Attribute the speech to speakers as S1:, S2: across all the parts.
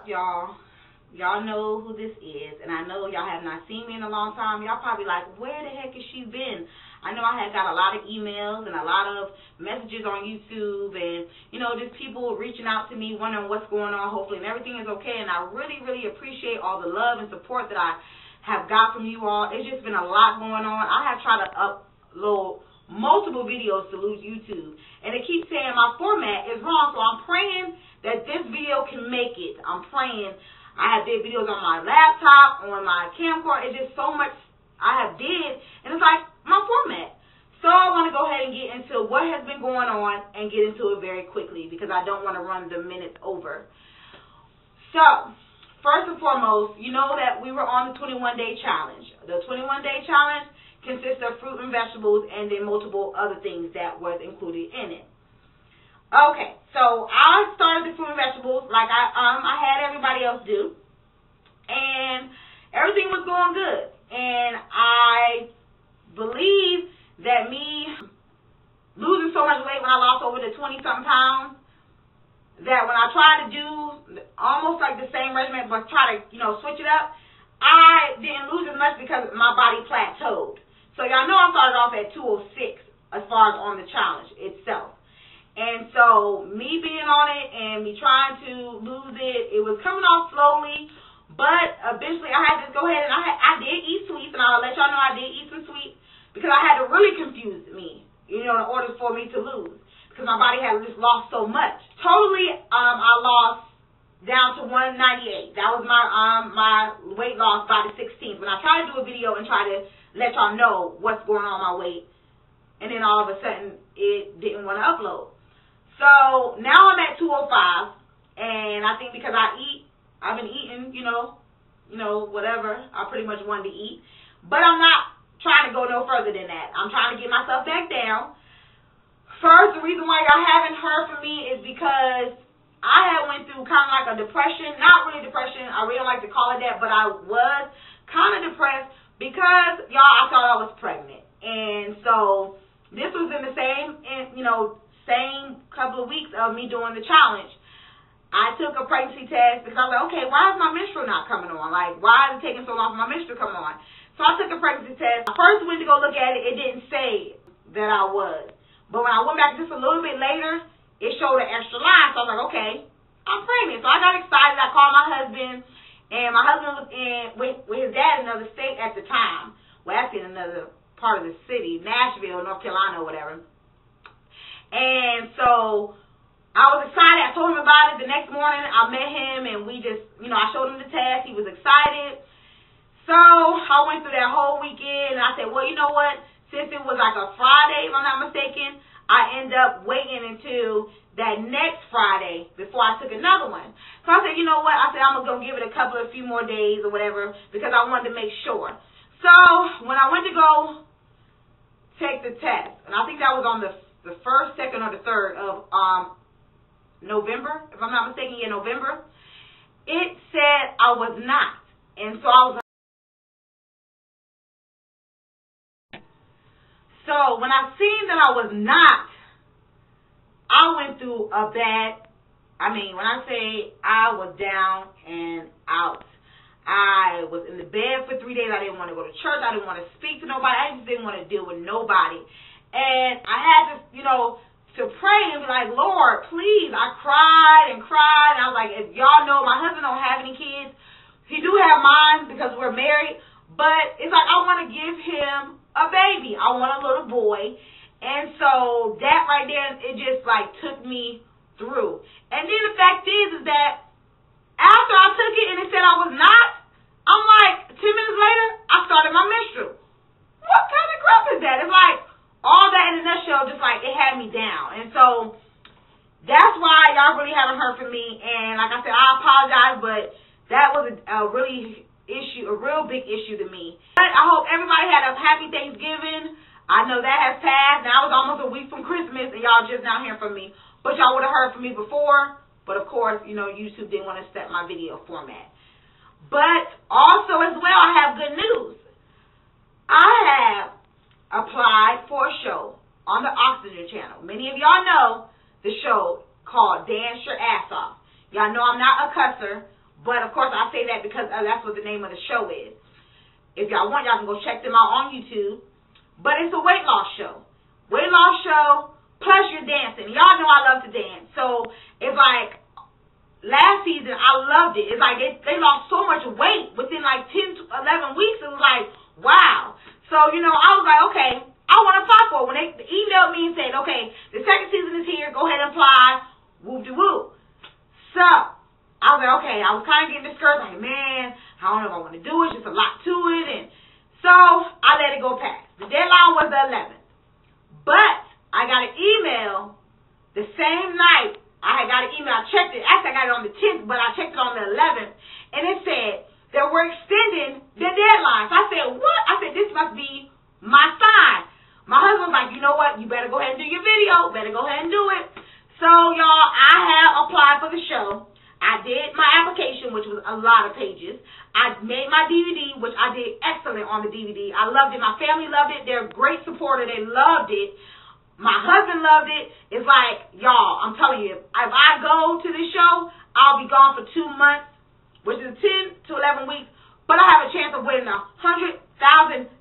S1: up, y'all? Y'all know who this is, and I know y'all have not seen me in a long time. Y'all probably like, where the heck has she been? I know I had got a lot of emails and a lot of messages on YouTube, and, you know, just people reaching out to me, wondering what's going on, hopefully, and everything is okay, and I really, really appreciate all the love and support that I have got from you all. It's just been a lot going on. I have tried to upload multiple videos to YouTube, and it keeps saying my format is wrong, so I'm praying that this video can make it. I'm praying. I have did videos on my laptop, on my camcorder. It's just so much I have did, and it's like my format. So I want to go ahead and get into what has been going on and get into it very quickly because I don't want to run the minutes over. So, first and foremost, you know that we were on the 21-day challenge. The 21-day challenge consists of fruit and vegetables and then multiple other things that was included in it. Okay, so I started the fruit and vegetables like I had everybody else do, and everything was going good. And I believe that me losing so much weight when I lost over the 20-something pounds, that when I tried to do almost like the same regimen but try to, you know, switch it up, I didn't lose as much because my body plateaued. So y'all know I started off at 206 as far as on the challenge itself. And so me being on it and me trying to lose it, it was coming off slowly, but eventually I had to go ahead and I did eat sweets, and I'll let y'all know I did eat some sweets because I had to really confuse me, you know, in order for me to lose because my body had just lost so much. Totally, I lost down to 198. That was my weight loss by the 16th. When I tried to do a video and try to let y'all know what's going on my weight, and then all of a sudden it didn't want to upload. So now I'm at 205, and I think because I've been eating, you know, whatever I pretty much wanted to eat, but I'm not trying to go no further than that. I'm trying to get myself back down. First, the reason why y'all haven't heard from me is because I had went through kind of like a depression, not really depression, I really don't like to call it that, but I was kind of depressed because, y'all, I thought I was pregnant. And so this was in the same couple of weeks of me doing the challenge. I took a pregnancy test because I was like, okay, why is my menstrual not coming on? Like, why is it taking so long for my menstrual to come on? So I took a pregnancy test. I first went to go look at it. It didn't say that I was. But when I went back just a little bit later, it showed an extra line. So I was like, okay, I'm pregnant. So I got excited. I called my husband. And my husband was with his dad in another state at the time. Well, actually in another part of the city, Nashville, North Carolina, or whatever. And so I was excited. I told him about it. The next morning, I met him, and we just, I showed him the test. He was excited. So I went through that whole weekend, and I said, well, you know what? Since it was like a Friday, if I'm not mistaken, I ended up waiting until that next Friday before I took another one. So I said, you know what? I said, I'm going to give it a few more days or whatever because I wanted to make sure. So when I went to go take the test, and I think that was on the 1st, 2nd, or the 3rd of November, if I'm not mistaken, November, it said I was not. And so I was like, so when I seen that I was not, I went through a bad, when I say I was down and out. I was in the bed for 3 days. I didn't want to go to church. I didn't want to speak to nobody. I just didn't want to deal with nobody. And I had to, to pray and be like, Lord, please. I cried and cried. And I was like, if y'all know, my husband don't have any kids. He do have mine because we're married. But it's like I want to give him a baby. I want a little boy. And so that right there, it just like took me through. And then the fact is that after I took it and it said I was not, I'm like, 10 minutes later, I started my menstrual. What kind of crap is that? It's like all that in a nutshell, just like it had me down. And so that's why y'all really haven't heard from me. And like I said, I apologize, but that was a real big issue to me. But I hope everybody had a happy Thanksgiving. I know that has passed. Now it's almost a week from Christmas, and y'all just now hearing from me. But y'all would have heard from me before. But of course, YouTube didn't want to set my video format. But also as well, I have good news. I have applied for a show on the Oxygen Channel. Many of y'all know the show called Dance Your Ass Off. Y'all know I'm not a cusser, But, of course, I say that because that's what the name of the show is. If y'all want, y'all can go check them out on YouTube. But it's a weight loss show. Weight loss show, plus you're dancing. Y'all know I love to dance. So, it's like, last season, I loved it. It's like they lost so much weight within like 10 to 11 weeks. It was like, wow. So, you know, I was like, okay, I want to apply for it. When they emailed me and said, okay, the second season is here, go ahead and apply, whoop-de-whoop. So, I was like, okay, I was kind of getting discouraged, like, man, I don't know if I want to do it, just a lot to it, and so I let it go past. The deadline was the 11th, but I got an email the same night. I had got an email, I checked it, actually I got it on the 10th, but I checked it on the 11th, and it said that we're extending the deadline. So I said, what? I said, this must be my sign. My husband was like, you know what, you better go ahead and do your video, better go ahead and do it. So, y'all, I have applied for the show. I did my application, which was a lot of pages. I made my DVD, which I did excellent on the DVD. I loved it. My family loved it. They're a great supporter. They loved it. My husband loved it. It's like, y'all, I'm telling you, if I go to this show, I'll be gone for 2 months, which is 10 to 11 weeks, but I have a chance of winning $100,000,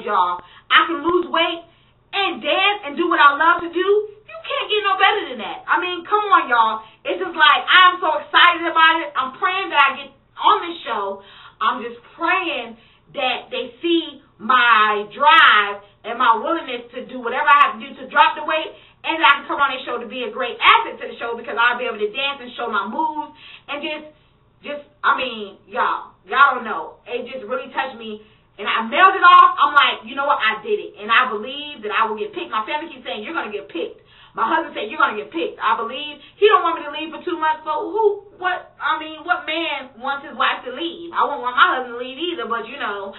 S1: y'all. I can lose weight and dance and do what I love to do. You can't get no better than that. I mean, come on, y'all. It's just like, I'm so excited about it. I'm praying that I get on this show. I'm just praying that they see my drive and my willingness to do whatever I have to do to drop the weight, and that I can come on this show to be a great asset to the show because I'll be able to dance and show my moves and just, I mean, y'all don't know. It just really touched me. And I mailed it off. I'm like, you know what? I did it. And I believe that I will get picked. My family keeps saying, you're going to get picked. My husband said, you're going to get picked. I believe. He don't want me to leave for 2 months, but what man wants his wife to leave? I won't want my husband to leave either, but, you know,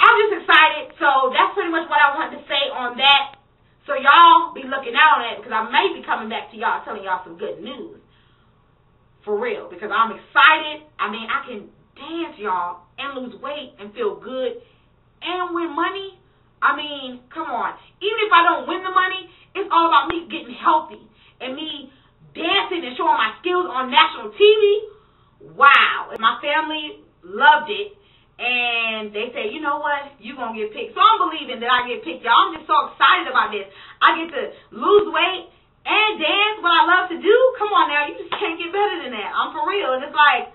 S1: I'm just excited. So that's pretty much what I wanted to say on that. So y'all be looking out on that because I may be coming back to y'all telling y'all some good news. For real. Because I'm excited. I mean, I can dance, y'all, and lose weight and feel good and win money. I mean, come on. Even if I don't win the money, it's all about me getting healthy and me dancing and showing my skills on national TV. Wow. And my family loved it. And they say, you know what, you're going to get picked. So I'm believing that I get picked, y'all. I'm just so excited about this. I get to lose weight and dance, what I love to do. Come on now, you just can't get better than that. I'm for real. And it's like,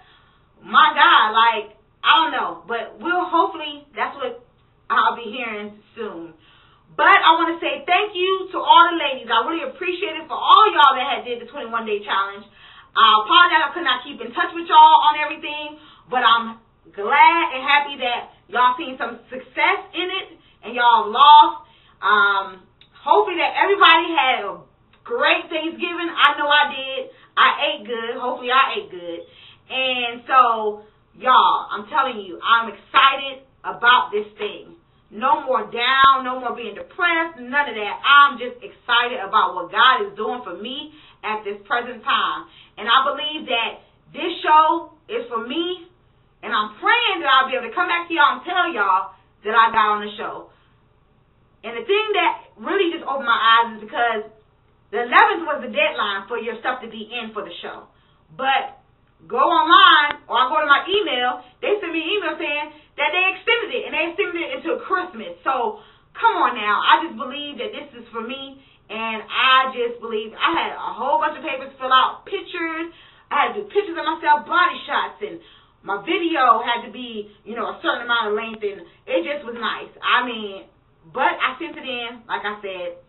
S1: my God, like, I don't know. But hopefully, that's what I'll be hearing soon. But I want to say thank you to all the ladies. I really appreciate it for all y'all that had did the 21-day challenge. I apologize I could not keep in touch with y'all on everything. But I'm glad and happy that y'all seen some success in it and y'all lost. Hopefully that everybody had a great Thanksgiving. I know I did. I ate good. Hopefully I ate good. And so, y'all, I'm telling you, I'm excited about this thing. No more down, no more being depressed, none of that. I'm just excited about what God is doing for me at this present time. And I believe that this show is for me, and I'm praying that I'll be able to come back to y'all and tell y'all that I got on the show. And the thing that really just opened my eyes is because the 11th was the deadline for your stuff to be in for the show. But go online, or I go to my email, they send me an email saying that they extended it, and they extended it into Christmas. So, come on now. I just believe that this is for me, and I just believe I had a whole bunch of papers to fill out, pictures. I had to do pictures of myself, body shots, and my video had to be, you know, a certain amount of length, and it just was nice. I mean, but I sent it in, like I said.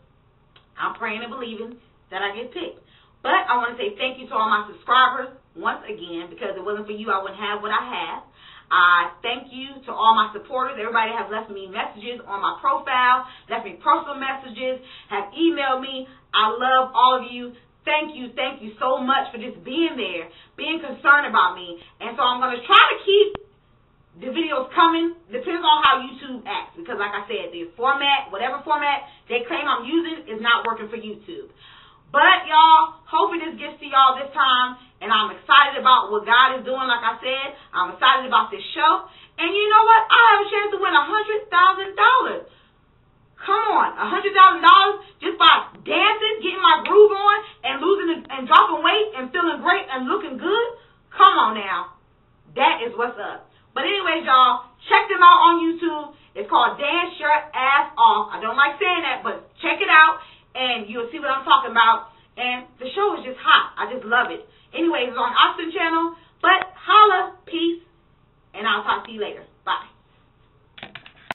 S1: I'm praying and believing that I get picked. But I want to say thank you to all my subscribers once again, because it wasn't for you, I wouldn't have what I have. I thank you to all my supporters. Everybody has left me messages on my profile, left me personal messages, have emailed me. I love all of you. Thank you so much for just being there, being concerned about me. And so I'm going to try to keep the videos coming. Depends on how YouTube acts, because like I said, the format, whatever format they claim I'm using is not working for YouTube. But, y'all, hopefully this gets to y'all this time, and I'm excited about what God is doing, like I said. I'm excited about this show. And you know what? I have a chance to win $100,000. Come on, $100,000 just by dancing, getting my groove on, and losing and dropping weight and feeling great and looking good? Come on now. That is what's up. But anyways, y'all, check them out on YouTube. It's called Dance Your Ass Off. I don't like saying that, but check it out, and you'll see what I'm talking about. And the show is just hot. I just love it. Anyways, it's on Austin channel. But holla, peace, and I'll talk to you later. Bye.